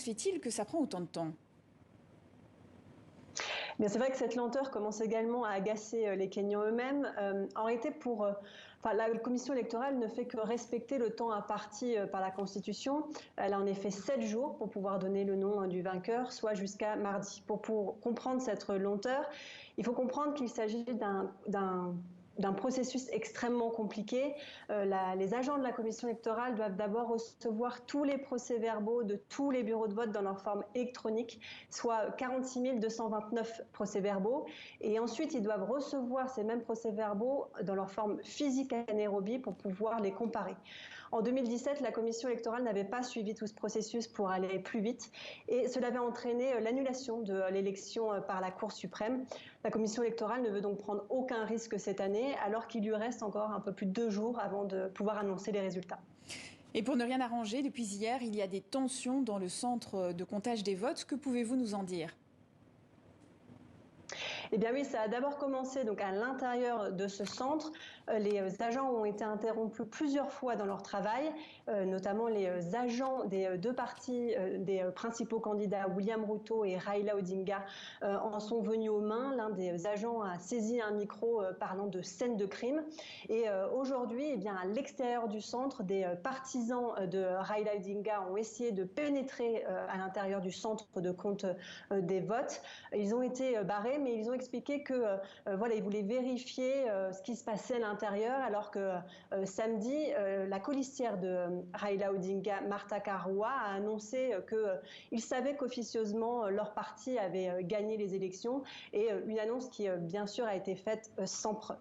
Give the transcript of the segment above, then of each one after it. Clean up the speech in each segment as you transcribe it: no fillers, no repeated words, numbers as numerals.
se fait-il que ça prend autant de temps ? C'est vrai que cette lenteur commence également à agacer les Kenyans eux-mêmes. En réalité, la commission électorale ne fait que respecter le temps imparti par la Constitution. Elle a en effet 7 jours pour pouvoir donner le nom du vainqueur, soit jusqu'à mardi. Pour comprendre cette lenteur, il faut comprendre qu'il s'agit d'un processus extrêmement compliqué. Les agents de la commission électorale doivent d'abord recevoir tous les procès-verbaux de tous les bureaux de vote dans leur forme électronique, soit 46 229 procès-verbaux. Et ensuite, ils doivent recevoir ces mêmes procès-verbaux dans leur forme physique à Nairobi pour pouvoir les comparer. En 2017, la commission électorale n'avait pas suivi tout ce processus pour aller plus vite et cela avait entraîné l'annulation de l'élection par la Cour suprême. La commission électorale ne veut donc prendre aucun risque cette année alors qu'il lui reste encore un peu plus de 2 jours avant de pouvoir annoncer les résultats. Et pour ne rien arranger, depuis hier, il y a des tensions dans le centre de comptage des votes. Que pouvez-vous nous en dire ? Eh bien oui, ça a d'abord commencé donc à l'intérieur de ce centre. Les agents ont été interrompus plusieurs fois dans leur travail, notamment les agents des 2 partis, des principaux candidats, William Ruto et Raila Odinga, en sont venus aux mains. L'un des agents a saisi un micro parlant de scène de crime. Et aujourd'hui, eh bien, à l'extérieur du centre, des partisans de Raila Odinga ont essayé de pénétrer à l'intérieur du centre de compte des votes. Ils ont été barrés, mais ils ont expliqué que ils voulaient vérifier ce qui se passait à l'intérieur, alors que samedi, la colistière de Raila Odinga, Martha Karua, a annoncé qu'ils savaient qu'officieusement leur parti avait gagné les élections, et une annonce qui bien sûr a été faite sans preuve.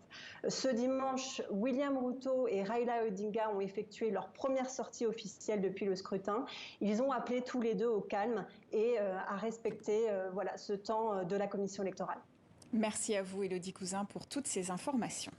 Ce dimanche, William Ruto et Raila Odinga ont effectué leur première sortie officielle depuis le scrutin. Ils ont appelé tous les deux au calme et à respecter ce temps de la commission électorale. Merci à vous, Élodie Cousin, pour toutes ces informations.